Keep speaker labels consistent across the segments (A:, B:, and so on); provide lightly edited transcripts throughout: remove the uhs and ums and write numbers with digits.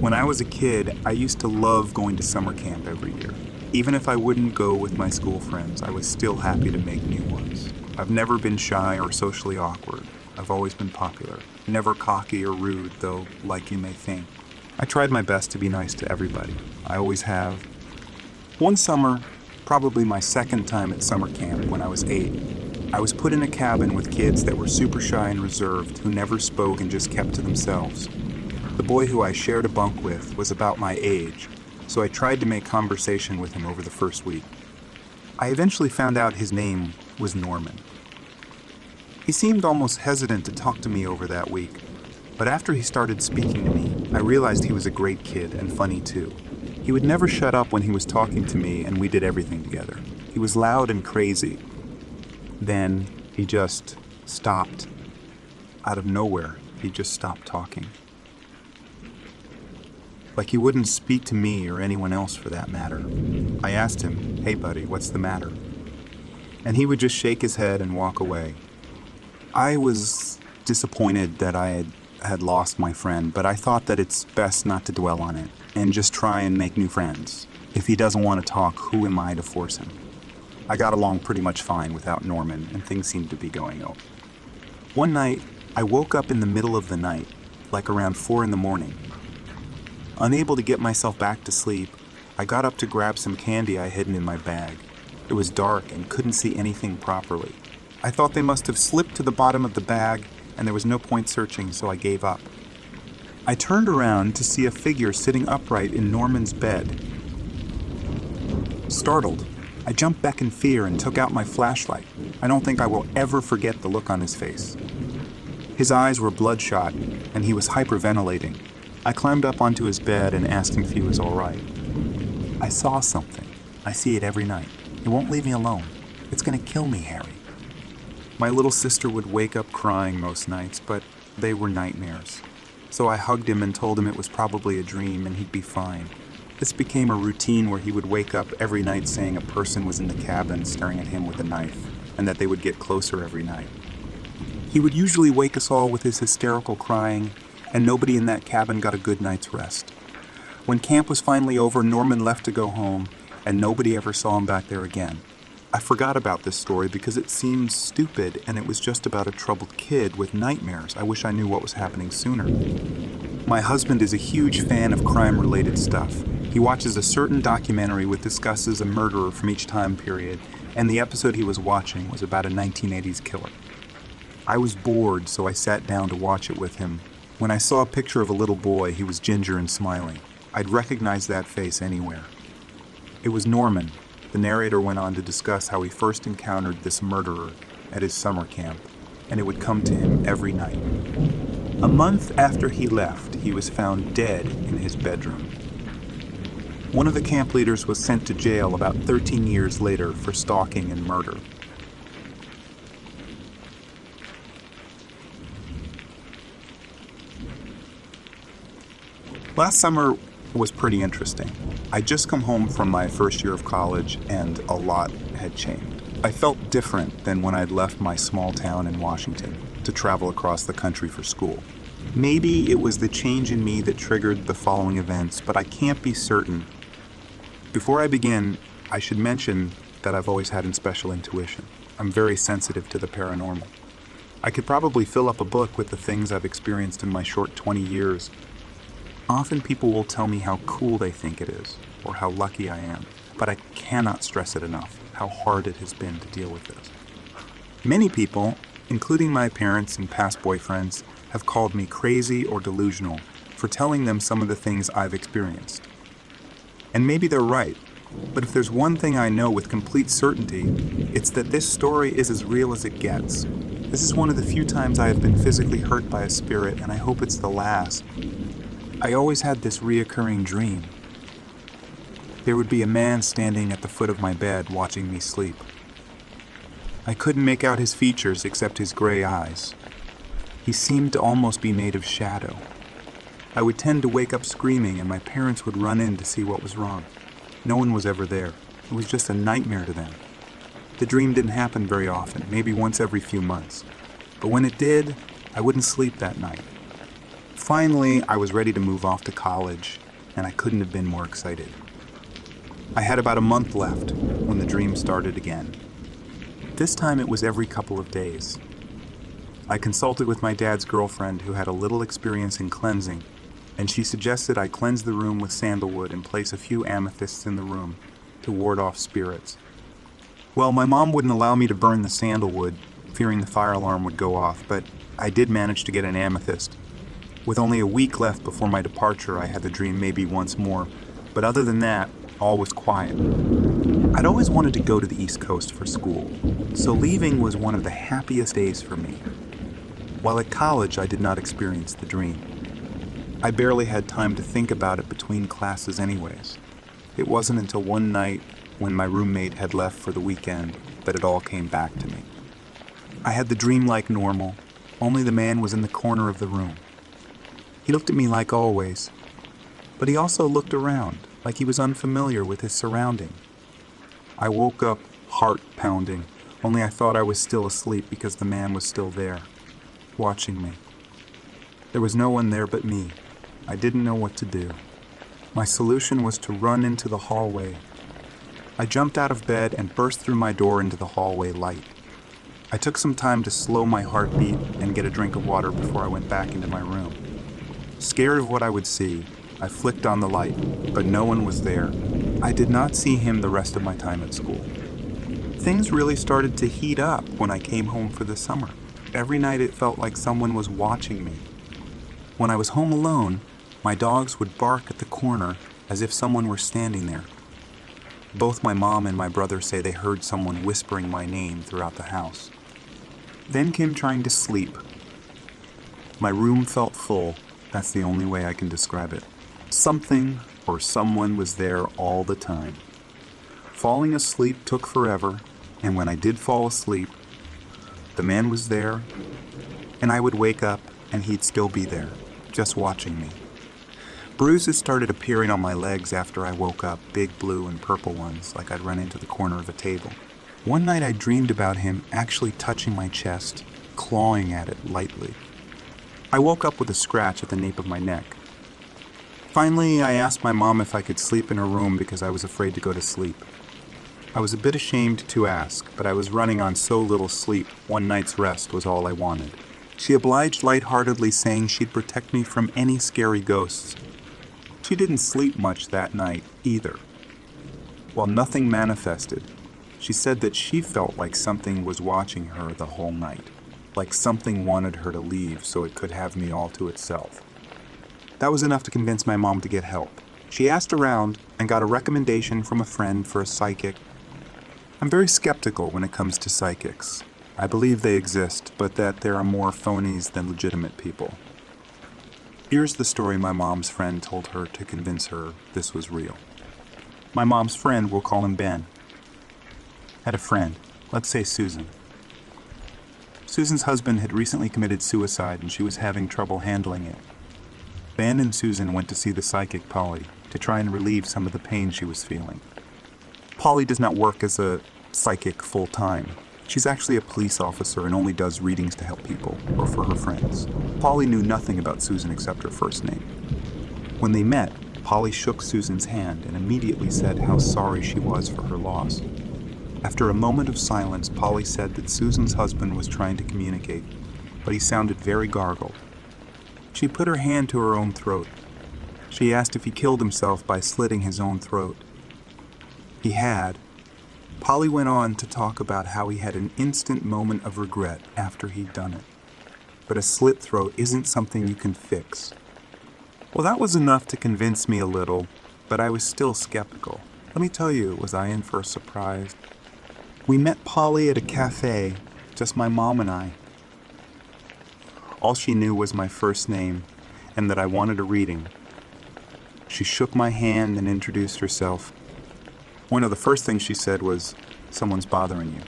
A: When I was a kid, I used to love going to summer camp every year. Even if I wouldn't go with my school friends, I was still happy to make new ones. I've never been shy or socially awkward. I've always been popular. Never cocky or rude, though, like you may think. I tried my best to be nice to everybody. I always have. One summer, probably my second time at summer camp when I was 8, I was put in a cabin with kids that were super shy and reserved, who never spoke and just kept to themselves. The boy who I shared a bunk with was about my age, so I tried to make conversation with him over the first week. I eventually found out his name was Norman. He seemed almost hesitant to talk to me over that week, but after he started speaking to me, I realized he was a great kid and funny too. He would never shut up when he was talking to me, and we did everything together. He was loud and crazy. Then he just stopped. Out of nowhere, he just stopped talking. Like he wouldn't speak to me or anyone else for that matter. I asked him, "Hey buddy, what's the matter?" And he would just shake his head and walk away. I was disappointed that I had lost my friend, but I thought that it's best not to dwell on it and just try and make new friends. If he doesn't want to talk, who am I to force him? I got along pretty much fine without Norman, and things seemed to be going well. One night, I woke up in the middle of the night, like around 4 in the morning. Unable to get myself back to sleep, I got up to grab some candy I hidden in my bag. It was dark and couldn't see anything properly. I thought they must have slipped to the bottom of the bag, and there was no point searching, so I gave up. I turned around to see a figure sitting upright in Norman's bed. Startled, I jumped back in fear and took out my flashlight. I don't think I will ever forget the look on his face. His eyes were bloodshot, and he was hyperventilating. I climbed up onto his bed and asked him if he was all right. "I saw something. I see it every night. It won't leave me alone. It's going to kill me, Harry." My little sister would wake up crying most nights, but they were nightmares. So I hugged him and told him it was probably a dream and he'd be fine. This became a routine where he would wake up every night saying a person was in the cabin staring at him with a knife, and that they would get closer every night. He would usually wake us all with his hysterical crying, and nobody in that cabin got a good night's rest. When camp was finally over, Norman left to go home, and nobody ever saw him back there again. I forgot about this story because it seemed stupid, and it was just about a troubled kid with nightmares. I wish I knew what was happening sooner. My husband is a huge fan of crime-related stuff. He watches a certain documentary which discusses a murderer from each time period, and the episode he was watching was about a 1980s killer. I was bored, so I sat down to watch it with him. When I saw a picture of a little boy, he was ginger and smiling. I'd recognize that face anywhere. It was Norman. The narrator went on to discuss how he first encountered this murderer at his summer camp, and it would come to him every night. A month after he left, he was found dead in his bedroom. One of the camp leaders was sent to jail about 13 years later for stalking and murder. Last summer was pretty interesting. I'd just come home from my first year of college, and a lot had changed. I felt different than when I'd left my small town in Washington to travel across the country for school. Maybe it was the change in me that triggered the following events, but I can't be certain. Before I begin, I should mention that I've always had special intuition. I'm very sensitive to the paranormal. I could probably fill up a book with the things I've experienced in my short 20 years. Often people will tell me how cool they think it is, or how lucky I am, but I cannot stress it enough, how hard it has been to deal with this. Many people, including my parents and past boyfriends, have called me crazy or delusional for telling them some of the things I've experienced. And maybe they're right, but if there's one thing I know with complete certainty, it's that this story is as real as it gets. This is one of the few times I have been physically hurt by a spirit, and I hope it's the last. I always had this reoccurring dream. There would be a man standing at the foot of my bed watching me sleep. I couldn't make out his features except his gray eyes. He seemed to almost be made of shadow. I would tend to wake up screaming, and my parents would run in to see what was wrong. No one was ever there. It was just a nightmare to them. The dream didn't happen very often, maybe once every few months. But when it did, I wouldn't sleep that night. Finally, I was ready to move off to college, and I couldn't have been more excited. I had about a month left when the dream started again. This time it was every couple of days. I consulted with my dad's girlfriend who had a little experience in cleansing, and she suggested I cleanse the room with sandalwood and place a few amethysts in the room to ward off spirits. Well, my mom wouldn't allow me to burn the sandalwood, fearing the fire alarm would go off, but I did manage to get an amethyst. With only a week left before my departure, I had the dream maybe once more, but other than that, all was quiet. I'd always wanted to go to the East Coast for school, so leaving was one of the happiest days for me. While at college, I did not experience the dream. I barely had time to think about it between classes anyways. It wasn't until one night when my roommate had left for the weekend that it all came back to me. I had the dream like normal, only the man was in the corner of the room. He looked at me like always, but he also looked around, like he was unfamiliar with his surrounding. I woke up, heart pounding, only I thought I was still asleep because the man was still there, watching me. There was no one there but me. I didn't know what to do. My solution was to run into the hallway. I jumped out of bed and burst through my door into the hallway light. I took some time to slow my heartbeat and get a drink of water before I went back into my room. Scared of what I would see, I flicked on the light, but no one was there. I did not see him the rest of my time at school. Things really started to heat up when I came home for the summer. Every night it felt like someone was watching me. When I was home alone, my dogs would bark at the corner as if someone were standing there. Both my mom and my brother say they heard someone whispering my name throughout the house. Then came trying to sleep. My room felt full. That's the only way I can describe it. Something or someone was there all the time. Falling asleep took forever, and when I did fall asleep, the man was there, and I would wake up and he'd still be there, just watching me. Bruises started appearing on my legs after I woke up, big blue and purple ones, like I'd run into the corner of a table. One night I dreamed about him actually touching my chest, clawing at it lightly. I woke up with a scratch at the nape of my neck. Finally, I asked my mom if I could sleep in her room because I was afraid to go to sleep. I was a bit ashamed to ask, but I was running on so little sleep, one night's rest was all I wanted. She obliged lightheartedly, saying she'd protect me from any scary ghosts. She didn't sleep much that night, either. While nothing manifested, she said that she felt like something was watching her the whole night, like something wanted her to leave so it could have me all to itself. That was enough to convince my mom to get help. She asked around and got a recommendation from a friend for a psychic. I'm very skeptical when it comes to psychics. I believe they exist, but that there are more phonies than legitimate people. Here's the story my mom's friend told her to convince her this was real. My mom's friend, we'll call him Ben, had a friend, let's say Susan. Susan's husband had recently committed suicide and she was having trouble handling it. Ben and Susan went to see the psychic Polly to try and relieve some of the pain she was feeling. Polly does not work as a psychic full-time. She's actually a police officer and only does readings to help people, or for her friends. Polly knew nothing about Susan except her first name. When they met, Polly shook Susan's hand and immediately said how sorry she was for her loss. After a moment of silence, Polly said that Susan's husband was trying to communicate, but he sounded very gargled. She put her hand to her own throat. She asked if he killed himself by slitting his own throat. He had. Polly went on to talk about how he had an instant moment of regret after he'd done it. But a slit throat isn't something you can fix. Well, that was enough to convince me a little, but I was still skeptical. Let me tell you, was I in for a surprise? We met Polly at a cafe, just my mom and I. All she knew was my first name and that I wanted a reading. She shook my hand and introduced herself. One of the first things she said was, "Someone's bothering you.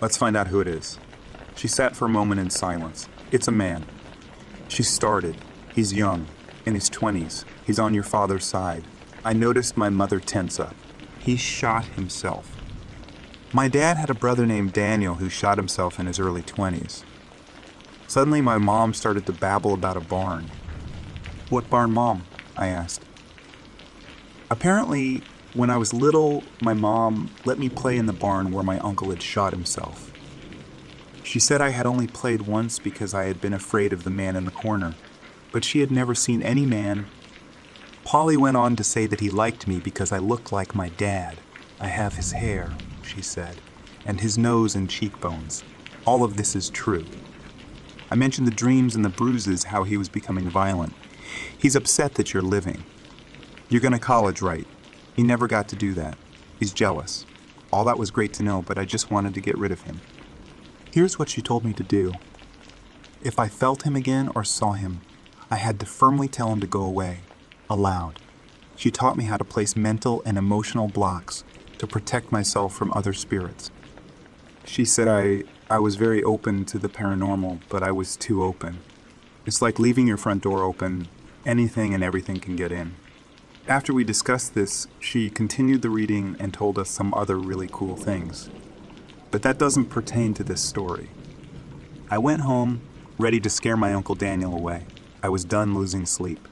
A: Let's find out who it is." She sat for a moment in silence. "It's a man." She started. "He's young, in his 20s. He's on your father's side." I noticed my mother tense up. "He shot himself." My dad had a brother named Daniel who shot himself in his early 20s. Suddenly my mom started to babble about a barn. "What barn, Mom?" I asked. Apparently, when I was little, my mom let me play in the barn where my uncle had shot himself. She said I had only played once because I had been afraid of the man in the corner, but she had never seen any man. Polly went on to say that he liked me because I looked like my dad. I have his hair, she said, and his nose and cheekbones. All of this is true. I mentioned the dreams and the bruises, how he was becoming violent. He's upset that you're living. You're going to college, right? He never got to do that. He's jealous. All that was great to know, but I just wanted to get rid of him. Here's what she told me to do. If I felt him again or saw him, I had to firmly tell him to go away, aloud. She taught me how to place mental and emotional blocks to protect myself from other spirits. She said I was very open to the paranormal, but I was too open. It's like leaving your front door open. Anything and everything can get in. After we discussed this, she continued the reading and told us some other really cool things. But that doesn't pertain to this story. I went home, ready to scare my Uncle Daniel away. I was done losing sleep.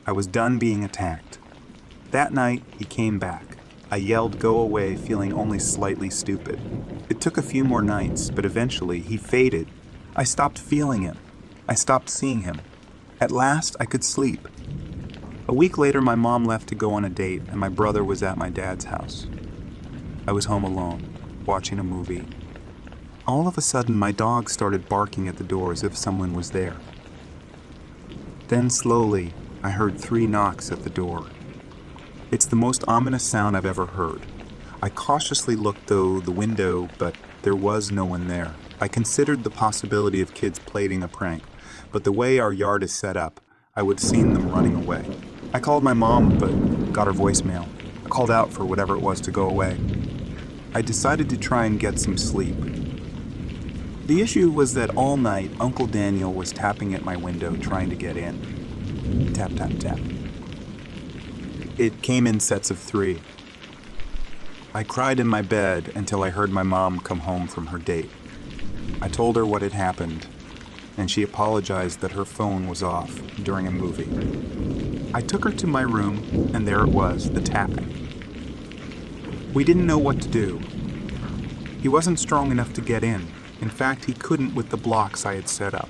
A: I was done being attacked. That night, he came back. I yelled, "Go away," feeling only slightly stupid. It took a few more nights, but eventually he faded. I stopped feeling him. I stopped seeing him. At last, I could sleep. A week later, my mom left to go on a date, and my brother was at my dad's house. I was home alone, watching a movie. All of a sudden, my dog started barking at the door as if someone was there. Then slowly, I heard 3 knocks at the door. It's the most ominous sound I've ever heard. I cautiously looked through the window, but there was no one there. I considered the possibility of kids playing a prank, but the way our yard is set up, I would have seen them running away. I called my mom, but got her voicemail. I called out for whatever it was to go away. I decided to try and get some sleep. The issue was that all night, Uncle Daniel was tapping at my window trying to get in. Tap, tap, tap. It came in sets of 3. I cried in my bed until I heard my mom come home from her date. I told her what had happened, and she apologized that her phone was off during a movie. I took her to my room, and there it was, the tapping. We didn't know what to do. He wasn't strong enough to get in. In fact, he couldn't with the blocks I had set up.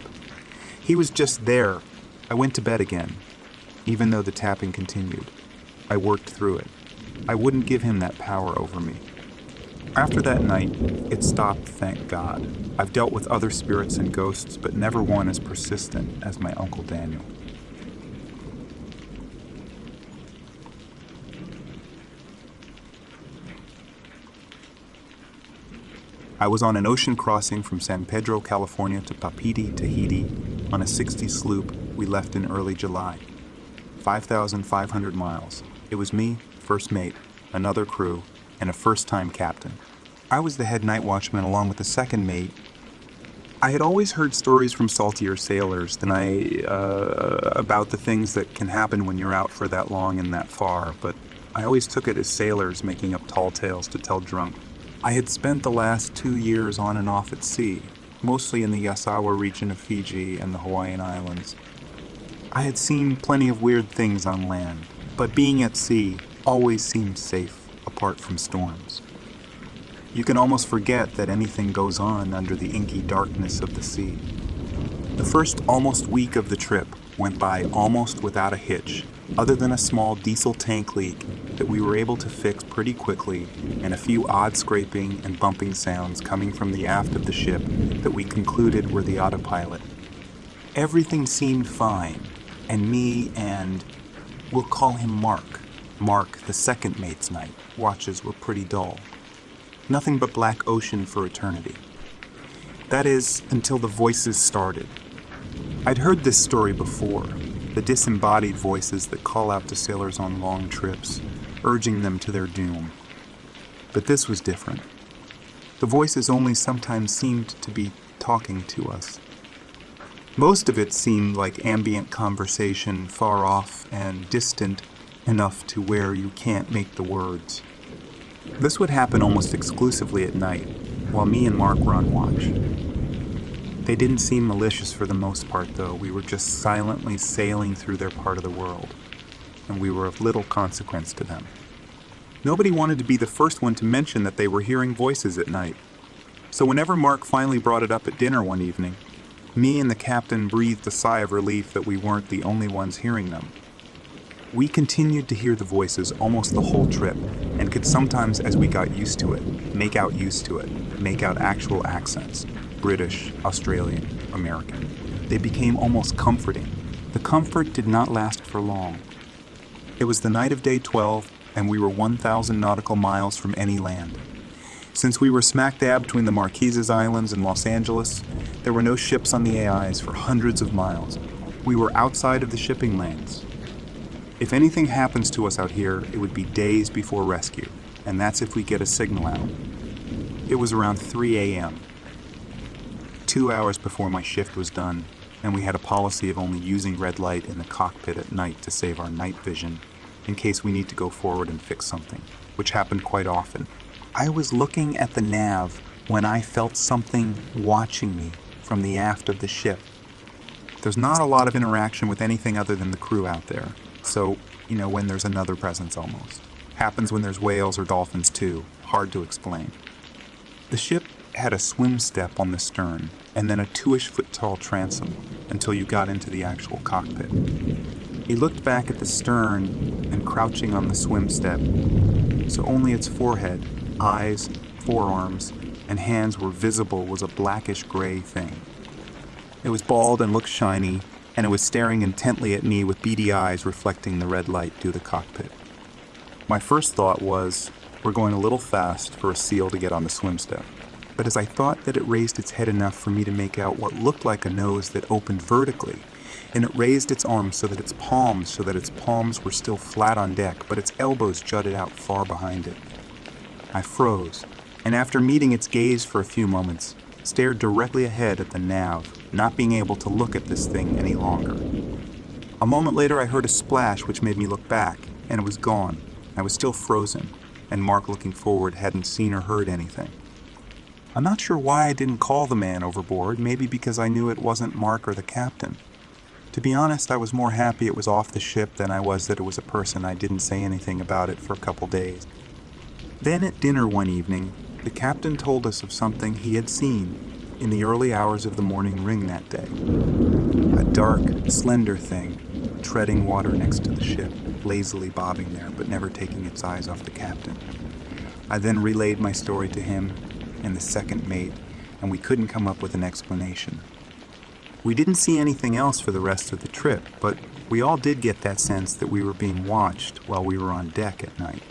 A: He was just there. I went to bed again, even though the tapping continued. I worked through it. I wouldn't give him that power over me. After that night, it stopped, thank God. I've dealt with other spirits and ghosts, but never one as persistent as my Uncle Daniel. I was on an ocean crossing from San Pedro, California to Papiti, Tahiti, on a 60 sloop we left in early July. 5,500 miles. It was me, first mate, another crew, and a first-time captain. I was the head night watchman along with the second mate. I had always heard stories from saltier sailors about the things that can happen when you're out for that long and that far, but I always took it as sailors making up tall tales to tell drunk. I had spent the last 2 years on and off at sea, mostly in the Yasawa region of Fiji and the Hawaiian Islands. I had seen plenty of weird things on land, but being at sea always seemed safe, apart from storms. You can almost forget that anything goes on under the inky darkness of the sea. The first almost week of the trip went by almost without a hitch, other than a small diesel tank leak that we were able to fix pretty quickly and a few odd scraping and bumping sounds coming from the aft of the ship that we concluded were the autopilot. Everything seemed fine, and me and, we'll call him Mark, the second mate's night, watches were pretty dull. Nothing but black ocean for eternity. That is, until the voices started. I'd heard this story before, the disembodied voices that call out to sailors on long trips, urging them to their doom. But this was different. The voices only sometimes seemed to be talking to us. Most of it seemed like ambient conversation, far off and distant enough to where you can't make the words. This would happen almost exclusively at night, while me and Mark were on watch. They didn't seem malicious for the most part, though. We were just silently sailing through their part of the world, and we were of little consequence to them. Nobody wanted to be the first one to mention that they were hearing voices at night. So whenever Mark finally brought it up at dinner one evening, me and the captain breathed a sigh of relief that we weren't the only ones hearing them. We continued to hear the voices almost the whole trip, and could sometimes, as we got used to it, make out actual accents: British, Australian, American. They became almost comforting. The comfort did not last for long. It was the night of day 12, and we were 1,000 nautical miles from any land. Since we were smack dab between the Marquesas Islands and Los Angeles, there were no ships on the AIs for hundreds of miles. We were outside of the shipping lanes. If anything happens to us out here, it would be days before rescue, and that's if we get a signal out. It was around 3 a.m., 2 hours before my shift was done, and we had a policy of only using red light in the cockpit at night to save our night vision in case we need to go forward and fix something, which happened quite often. I was looking at the nav when I felt something watching me from the aft of the ship. There's not a lot of interaction with anything other than the crew out there. So, when there's another presence almost. Happens when there's whales or dolphins too. Hard to explain. The ship had a swim step on the stern, and then a 2-ish foot tall transom until you got into the actual cockpit. He looked back at the stern and crouching on the swim step, so only its forehead, eyes, forearms, and hands were visible was a blackish gray thing. It was bald and looked shiny, and it was staring intently at me with beady eyes reflecting the red light through the cockpit. My first thought was, we're going a little fast for a seal to get on the swim step. But as I thought that it raised its head enough for me to make out what looked like a nose that opened vertically, and it raised its arms so that its palms were still flat on deck, but its elbows jutted out far behind it. I froze, and after meeting its gaze for a few moments, stared directly ahead at the nav, not being able to look at this thing any longer. A moment later I heard a splash which made me look back, and it was gone. I was still frozen, and Mark, looking forward, hadn't seen or heard anything. I'm not sure why I didn't call the man overboard, maybe because I knew it wasn't Mark or the captain. To be honest, I was more happy it was off the ship than I was that it was a person. I didn't say anything about it for a couple days. Then at dinner one evening, the captain told us of something he had seen in the early hours of the morning ring that day. A dark, slender thing treading water next to the ship, lazily bobbing there but never taking its eyes off the captain. I then relayed my story to him and the second mate, and we couldn't come up with an explanation. We didn't see anything else for the rest of the trip, but we all did get that sense that we were being watched while we were on deck at night.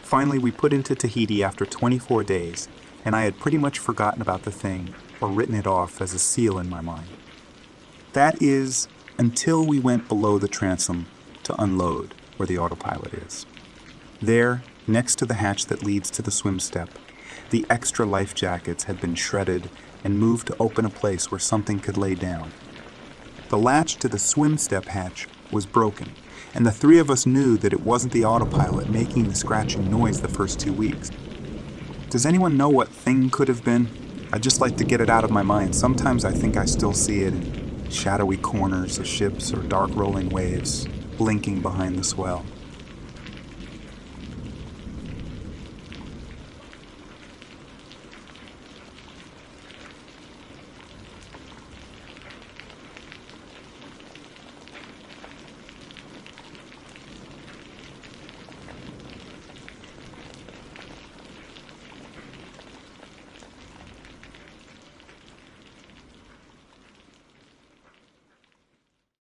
A: Finally, we put into Tahiti after 24 days, and I had pretty much forgotten about the thing or written it off as a seal in my mind. That is, until we went below the transom to unload, where the autopilot is. There, next to the hatch that leads to the swim step, the extra life jackets had been shredded and moved to open a place where something could lay down. The latch to the swim step hatch was broken, and the three of us knew that it wasn't the autopilot making the scratching noise the first 2 weeks. Does anyone know what thing could have been? I'd just like to get it out of my mind. Sometimes I think I still see it in shadowy corners of ships or dark rolling waves blinking behind the swell.